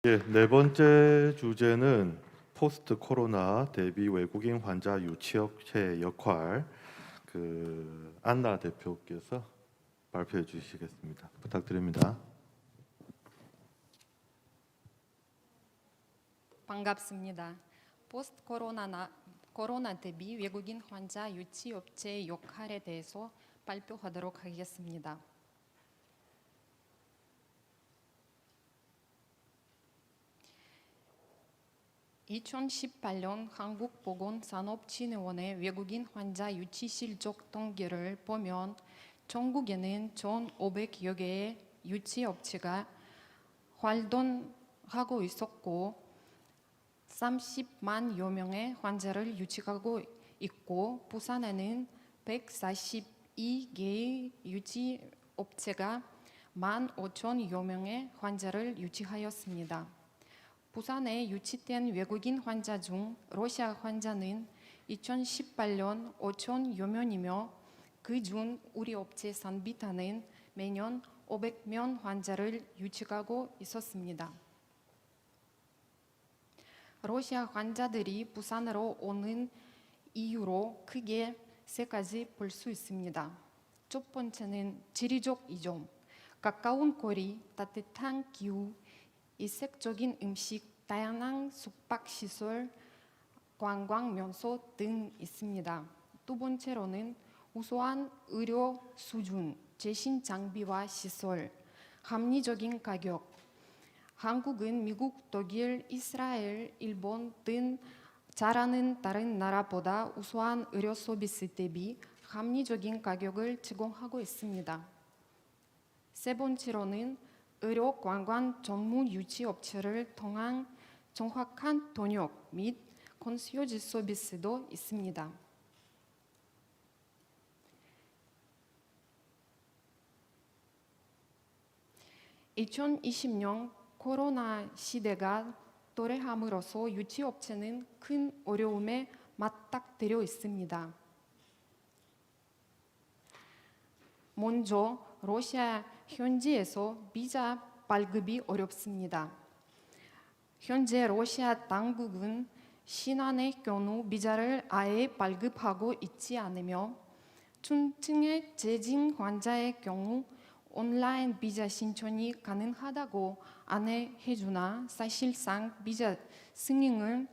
네 번째 주제는 포스트 코로나 대비 외국인 환자 유치업체 역할, 안나 대표께서 발표해 주시겠습니다. 부탁드립니다. 반갑습니다. 포스트 코로나 대비 외국인 환자 유치업체 역할에 대해서 발표하도록 하겠습니다. (2018년) 한국보건산업진흥원의 외국인 환자 유치 실적 통계를 보면 전국에는 1,500여 개의 유치업체가 활동하고 있었고 30만여 명의 환자를 유치하고 있고, 부산에는 142개의 유치업체가 15,000여 명의 환자를 유치하였습니다. 부산에 유치된 외국인 환자 중 러시아 환자는 2018년 5,000여 명이며, 그중 우리 업체 산비타는 매년 500명 환자를 유치하고 있었습니다. 러시아 환자들이 부산으로 오는 이유로 크게 세 가지 볼 수 있습니다. 첫 번째는 지리적 이점, 가까운 거리, 따뜻한 기후, 이색적인 음식, 다양한 숙박시설, 관광명소 등 있습니다. 두 번째로는 우수한 의료 수준, 최신 장비와 시설, 합리적인 가격. 한국은 미국, 독일, 이스라엘, 일본 등 잘하는 다른 나라보다 우수한 의료 서비스 대비 합리적인 가격을 제공하고 있습니다. 세 번째로는 의료 관광 전문 유치업체를 통한 정확한 통역 및 컨시어지 서비스도 있습니다. (2020년) 코로나 시대가 도래함으로써 유치업체는 큰 어려움에 맞닥뜨려 있습니다. 먼저 러시아 현지에서 비자 발급이 어렵습니다. 현재 러시아 당국은 신환의 경우 비자를 아예 발급하고 있지 않으며, 중증의 재진 환자의 경우 온라인 비자 신청이 가능하다고 안내해주나 사실상 비자 승인을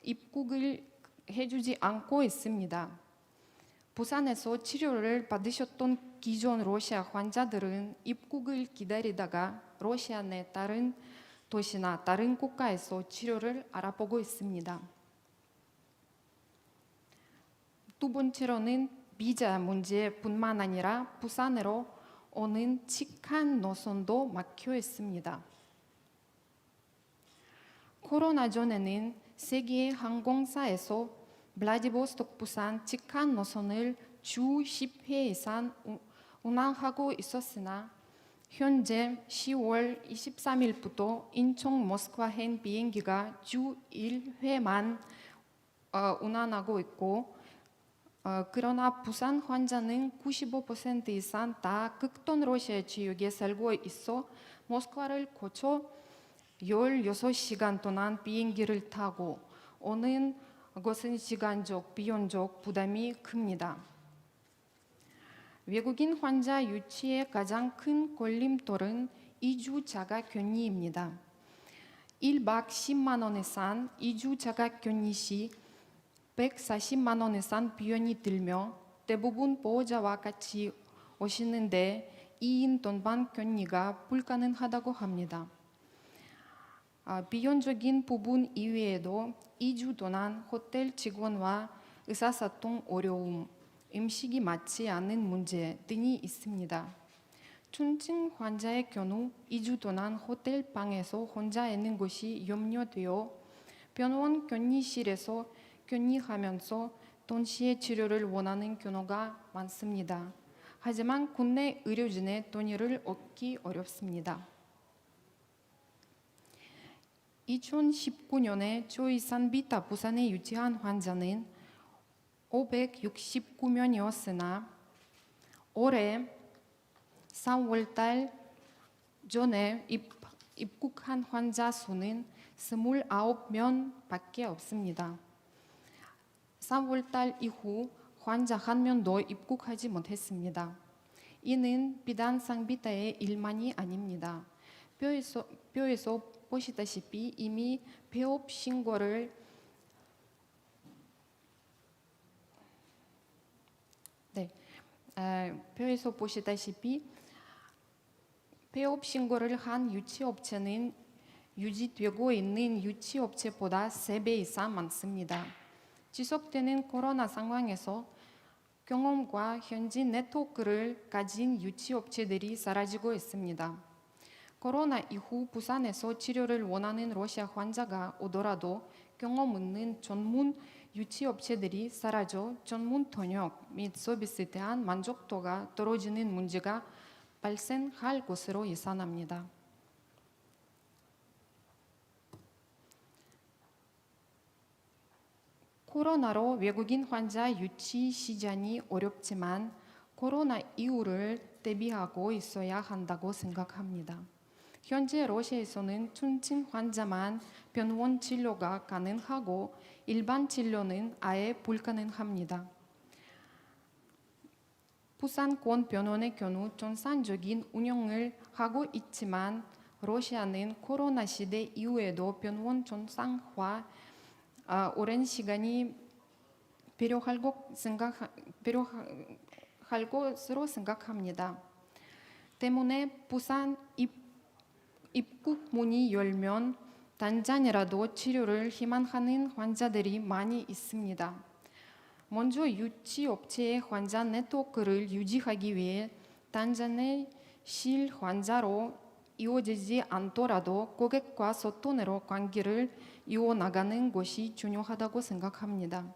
입국을 해주지 않고 있습니다. 부산에서 치료를 받으셨던 기존 러시아 환자들은 입국을 기다리다가 러시아 내 다른 도시나 다른 국가에서 치료를 알아보고 있습니다. 두 번째로는 비자 문제뿐만 아니라 부산으로 오는 직항 노선도 막혀 있습니다. 코로나 전에는 세계 항공사에서 블라디보스토크 부산 직항 노선을 주 10회 이상 운항하고 있었으나 현재 10월 23일부터 인천 모스크바행 비행기가 주 1회만 운항하고 있고, 그러나 부산 환자는 95% 이상 다 극동 러시아 지역에 살고 있어 모스크바를 거쳐 16시간 동안 비행기를 타고 오는 것은 시간적, 비용적 부담이 큽니다. 외국인 환자 유치의 가장 큰 걸림돌은 이주 자가 격리입니다. 1박 10만 원 이상 이주 자가 격리 시 140만 원 이상 비용이 들며, 대부분 보호자와 같이 오시는데 2인 동반 격리가 불가능하다고 합니다. 비용적인 부분 이외에도 2주 동안 호텔 직원과 의사소통 어려움, 음식이 맞지 않는 문제 등이 있습니다. 중증 환자의 경우 2주 동안 호텔 방에서 혼자 있는 것이 염려되어 병원 격리실에서 격리하면서 동시에 치료를 원하는 경우가 많습니다. 하지만 국내 의료진의 동의를 얻기 어렵습니다. 2019년에 저희 산비타 부산에 유치한 환자는 569명이었으나 올해 3월달 전에 입국한 환자 수는 29명밖에 없습니다. 3월달 이후 환자 한 명도 입국하지 못했습니다. 이는 비단 상비타의 일만이 아닙니다. 뼈에서 보시다시피 이미 폐업 신고를 뼈에서 보시다시피 폐업 신고를 한 유치업체는 유지되고 있는 유치업체보다 3배 이상 많습니다. 지속되는 코로나 상황에서 경험과 현지 네트워크를 가진 유치업체들이 사라지고 있습니다. 코로나 이후 부산에서 치료를 원하는 러시아 환자가 오더라도 경험 없는 전문 유치업체들이 사라져 전문 통역 및 서비스에 대한 만족도가 떨어지는 문제가 발생할 것으로 예상합니다. 코로나로 외국인 환자 유치 시장이 어렵지만 코로나 이후를 대비하고 있어야 한다고 생각합니다. 현재 러시아에서는 중증 환자만 병원 치료가 가능하고 일반 진료는 아예 불가능합니다. 부산권 병원의 경우 정상적인 운영을 하고 있지만 러시아는 코로나 시대 이후에도 병원 정상화 오랜 시간이 필요할 것으로 생각합니다. 때문에 부산 입국 문이 열면 당장이라도 치료를 희망하는 환자들이 많이 있습니다. 먼저 유치업체의 환자 네트워크를 유지하기 위해 당장의 실환자로 이어지지 않더라도 고객과 소통으로 관계를 이어나가는 것이 중요하다고 생각합니다.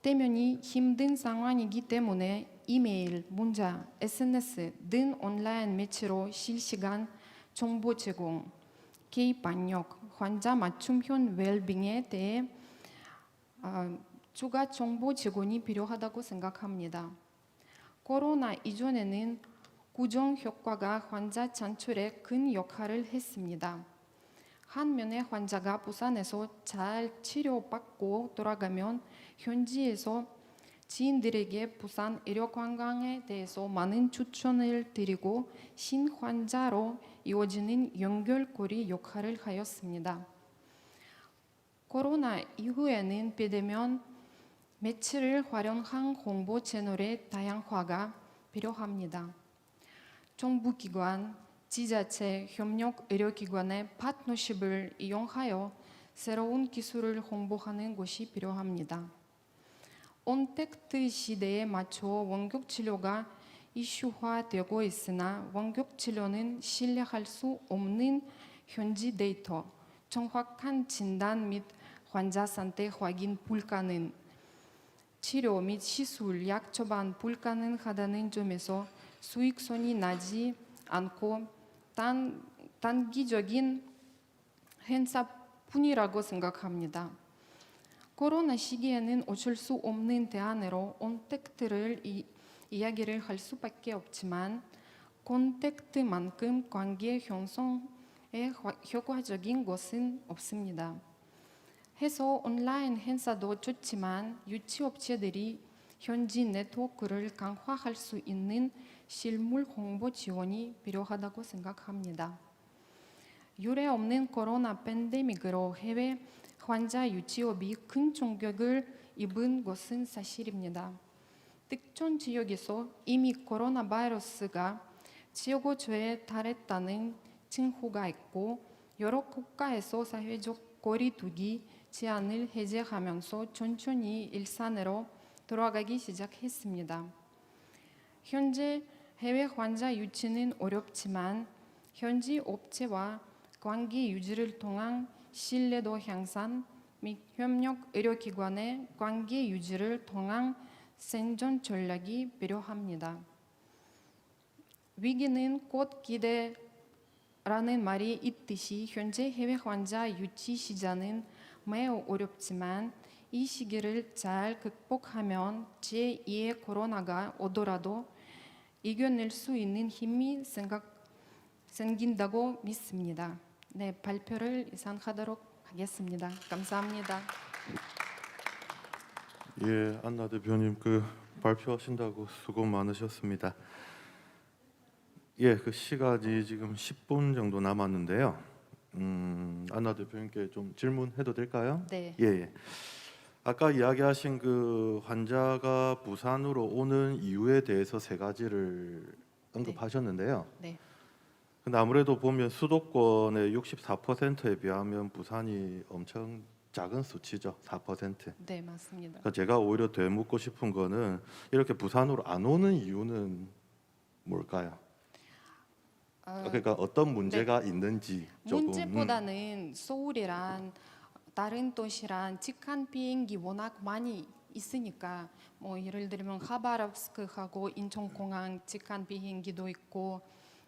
대면이 힘든 상황이기 때문에 이메일, 문자, SNS 등 온라인 매체로 실시간 정보 제공, 개입 반역, 환자 맞춤형 웰빙에 대해 추가 정보 제공이 필요하다고 생각합니다. 코로나 이전에는 구정 효과가 환자 창출에 큰 역할을 했습니다. 한 명의 환자가 부산에서 잘 치료받고 돌아가면 현지에서 지인들에게 부산 의료관광에 대해서 많은 추천을 드리고 신환자로 이어지는 연결고리 역할을 하였습니다. 코로나 이후에는 비대면 매체를 활용한 홍보 채널의 다양화가 필요합니다. 정부기관, 지자체, 협력 의료기관의 파트너십을 이용하여 새로운 기술을 홍보하는 것이 필요합니다. 온택트 시대에 맞춰 원격치료가 이슈화되고 있으나 원격치료는 신뢰할 수 없는 현지 데이터, 정확한 진단 및 환자 상태 확인 불가능, 치료 및 시술, 약 처방 불가능하다는 점에서 수익성이 나지 않고 단기적인 행사뿐이라고 생각합니다. 코로나 시기에는 어쩔 수 없는 대안으로 온택트를 이야기를 할 수밖에 없지만 콘택트만큼 관계 형성에 효과적인 것은 없습니다. 해서 온라인 행사도 좋지만 유치업체들이 현지 네트워크를 강화할 수 있는 실물 홍보 지원이 필요하다고 생각합니다. 유례 없는 코로나 팬데믹으로 해외 환자 유치업이 큰 충격을 입은 것은 사실입니다. 특정 지역에서 이미 코로나 바이러스가 최고조에 달했다는 징후가 있고 여러 국가에서 사회적 거리두기 제한을 해제하면서 천천히 일상으로 돌아가기 시작했습니다. 현재 해외 환자 유치는 어렵지만 현지 업체와 관계 유지를 통한 신뢰도 향상 및 협력 의료기관의 관계 유지를 통한 생존 전략이 필요합니다. 위기는 곧 기대라는 말이 있듯이 현재 해외 환자 유치 시장은 매우 어렵지만 이 시기를 잘 극복하면 제2의 코로나가 오더라도 이겨낼 수 있는 힘이 생긴다고 믿습니다. 네, 발표를 이상하도록 하겠습니다. 감사합니다. 예, 안나 대표님 그 발표하신다고 수고 많으셨습니다. 예, 그 시간이 지금 10분 정도 남았는데요. 안나 대표님께 좀 질문해도 될까요? 네, 예, 예. 아까 이야기하신 그 환자가 부산으로 오는 이유에 대해서 세 가지를 언급하셨는데요. 네, 근데 아무래도 보면 수도권의 64%에 비하면 부산이 엄청 작은 수치죠. 4%. 네, 맞습니다. 그러니까 제가 오히려 되묻고 싶은 거는 이렇게 부산으로 안 오는 이유는 뭘까요? 그러니까 어떤 문제가 있는지 조금 문제보다는 서울이란 다른 도시랑 직항 비행기 워낙 많이 있으니까 뭐 예를 들면 하바rov스크하고 인천공항 직항 비행기도 있고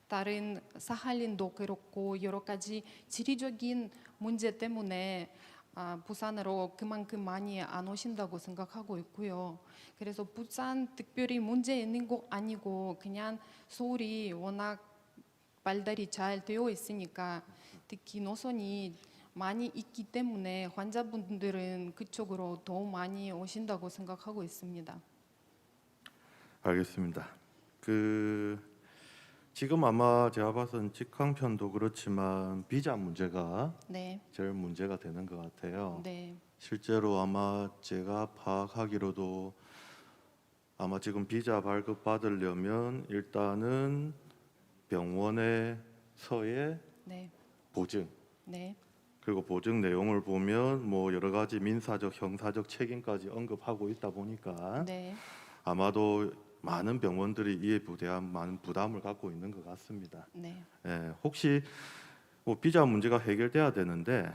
다른 사할린도 그렇고 여러 가지 지리적인 문제 때문에 부산으로 그만큼 많이 안 오신다고 생각하고 있고요. 그래서 부산 특별히 문제 있는 거 아니고 그냥 서울이 워낙 발달이 잘 되어 있으니까 특히 노선이 많이 있기 때문에 환자분들은 그쪽으로 더 많이 오신다고 생각하고 있습니다. 알겠습니다. 그 지금 아마 제가 봐서는 직항편도 그렇지만 비자 문제가 네, 제일 문제가 되는 것 같아요. 네, 실제로 아마 제가 파악하기로도 아마 지금 비자 발급 받으려면 일단은 병원에서의 네, 보증 네, 그리고 보증 내용을 보면 뭐 여러 가지 민사적, 형사적 책임까지 언급하고 있다 보니까 네, 아마도 많은 병원들이 이에 대한 많은 부담을 갖고 있는 것 같습니다. 네. 예, 혹시 뭐 비자 문제가 해결돼야 되는데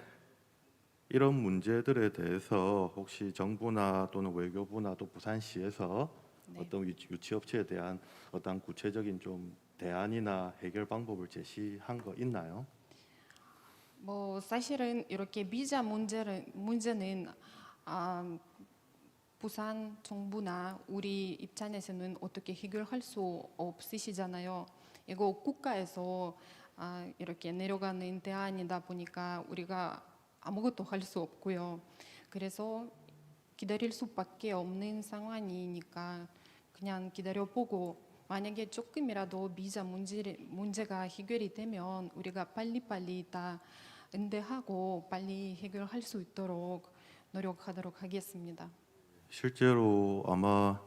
이런 문제들에 대해서 혹시 정부나 또는 외교부나 또 부산시에서 네. 어떤 유치업체에 대한 어떤 구체적인 좀 대안이나 해결 방법을 제시한 거 있나요? 뭐 사실은 이렇게 비자 문제는 아, 부산 정부나 우리 입장에서는 어떻게 해결할 수 없으시잖아요. 이거 국가에서 이렇게 내려가는 대안이다 보니까 우리가 아무것도 할 수 없고요. 그래서 기다릴 수밖에 없는 상황이니까 그냥 기다려보고 만약에 조금이라도 비자 문제가 해결이 되면 우리가 빨리빨리 다 응대하고 빨리 해결할 수 있도록 노력하도록 하겠습니다. 실제로 아마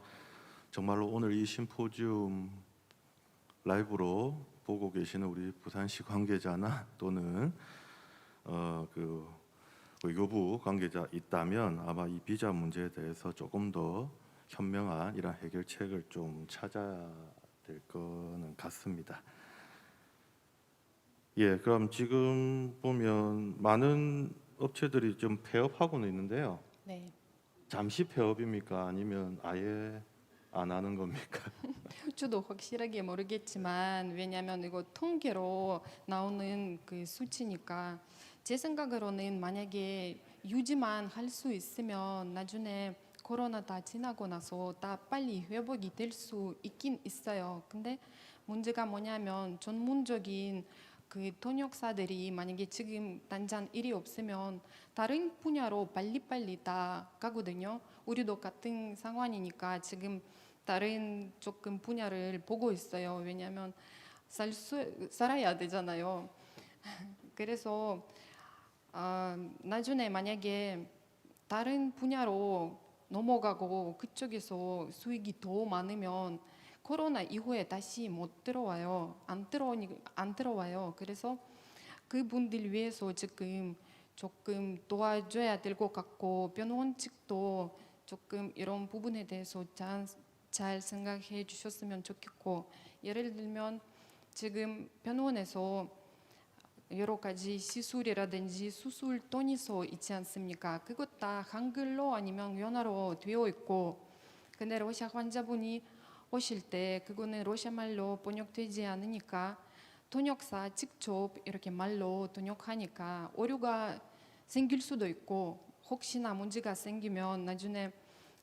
정말로 오늘 이 심포지움 라이브로 보고 계시는 우리 부산시 관계자나 또는 그 외교부 관계자 있다면 아마 이 비자 문제에 대해서 조금 더 현명한 이런 해결책을 좀 찾아야 될 거는 같습니다. 예, 그럼 지금 보면 많은 업체들이 좀 폐업하고는 있는데요. 네. 잠시 폐업입니까? 아니면 아예 안 하는 겁니까? 저도 확실하게 모르겠지만 왜냐하면 이거 통계로 나오는 그 수치니까 제 생각으로는 만약에 유지만 할 수 있으면 나중에 코로나 다 지나고 나서 다 빨리 회복이 될 수 있긴 있어요. 근데 문제가 뭐냐면 전문적인 그 통역사들이 만약에 지금 당장 일이 없으면 다른 분야로 빨리빨리 다 가거든요. 우리도 같은 상황이니까 지금 다른 조금 분야를 보고 있어요. 왜냐하면 살아야 되잖아요. 그래서 나중에 만약에 다른 분야로 넘어가고 그쪽에서 수익이 더 많으면 코로나 이후에 다시 못 들어와요. 안 들어와요. 그래서 그분들 위해서 지금 조금 도와줘야 될 것 같고 변호원 측도 조금 이런 부분에 대해서 잘 생각해 주셨으면 좋겠고 예를 들면 지금 변호원에서 여러 가지 시술이라든지 수술 돈이서 있지 않습니까? 그것 다 한글로 아니면 원어로 되어 있고 근데 러시아 환자분이 오실 때 그거는 러시아 말로 번역되지 않으니까 통역사 직접 이렇게 말로 통역하니까 오류가 생길 수도 있고 혹시나 문제가 생기면 나중에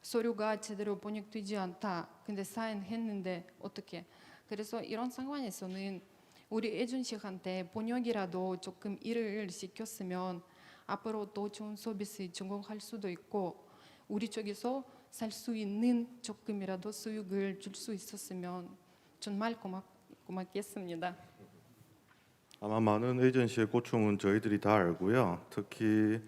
서류가 제대로 번역되지 않다. 근데 사인했는데 어떻게? 그래서 이런 상황에서는 우리 애준식한테 번역이라도 조금 일을 시켰으면 앞으로 더 좋은 서비스 제공할 수도 있고 우리 쪽에서 살 수 있는 조금이라도 수익을 줄 수 있었으면 정말 고맙겠습니다. 아마 많은 에이전시의 고충은 저희들이 다 알고요. 특히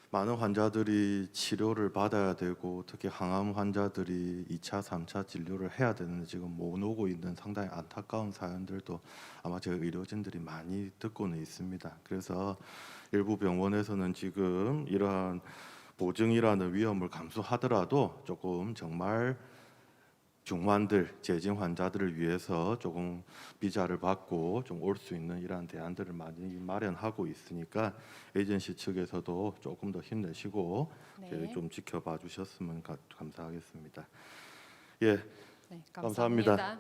많은 환자들이 치료를 받아야 되고 특히 항암 환자들이 2차, 3차 진료를 해야 되는데 지금 못 오고 있는 상당히 안타까운 사연들도 아마 저희 의료진들이 많이 듣고는 있습니다. 그래서 일부 병원에서는 지금 이러한 보증이라는 위험을 감수하더라도 조금 정말 중환들, 재진 환자들을 위해서 조금 비자를 받고 좀 올 수 있는 이러한 대안들을 많이 마련하고 있으니까 에이전시 측에서도 조금 더 힘내시고 네. 좀 지켜봐 주셨으면 감사하겠습니다. 예, 네, 감사합니다. 감사합니다.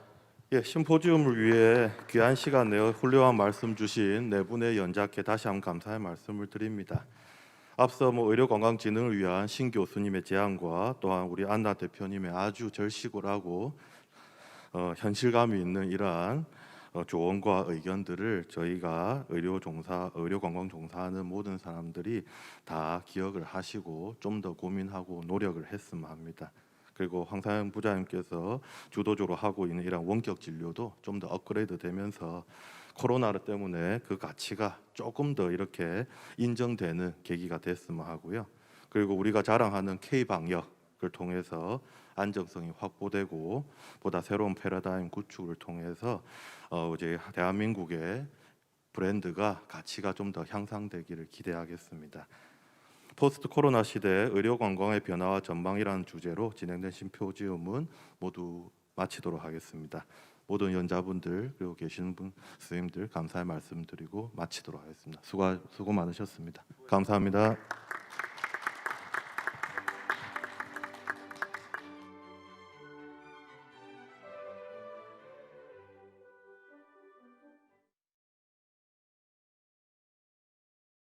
예, 심포지움을 위해 귀한 시간 내어 훌륭한 말씀 주신 네 분의 연작께 다시 한번 감사의 말씀을 드립니다. 앞서 의료건강진흥을 위한 신 교수님의 제안과 또한 우리 안나 대표님의 아주 절실하고 현실감이 있는 이러한 조언과 의견들을 저희가 의료관광 종사하는 모든 사람들이 다 기억을 하시고 좀 더 고민하고 노력을 했으면 합니다. 그리고 황사영 부장님께서 주도적으로 하고 있는 이런 원격 진료도 좀 더 업그레이드 되면서 코로나 때문에 그 가치가 조금 더 이렇게 인정되는 계기가 됐으면 하고요. 그리고 우리가 자랑하는 K-방역을 통해서 안정성이 확보되고 보다 새로운 패러다임 구축을 통해서 이제 대한민국의 브랜드가 가치가 좀 더 향상되기를 기대하겠습니다. 포스트 코로나 시대 의료 관광의 변화와 전망이라는 주제로 진행된 심포지움은 모두 마치도록 하겠습니다. 모든 연자분들 그리고 계시는 분 스님들 감사의 말씀드리고 마치도록 하겠습니다. 수고 많으셨습니다. 감사합니다.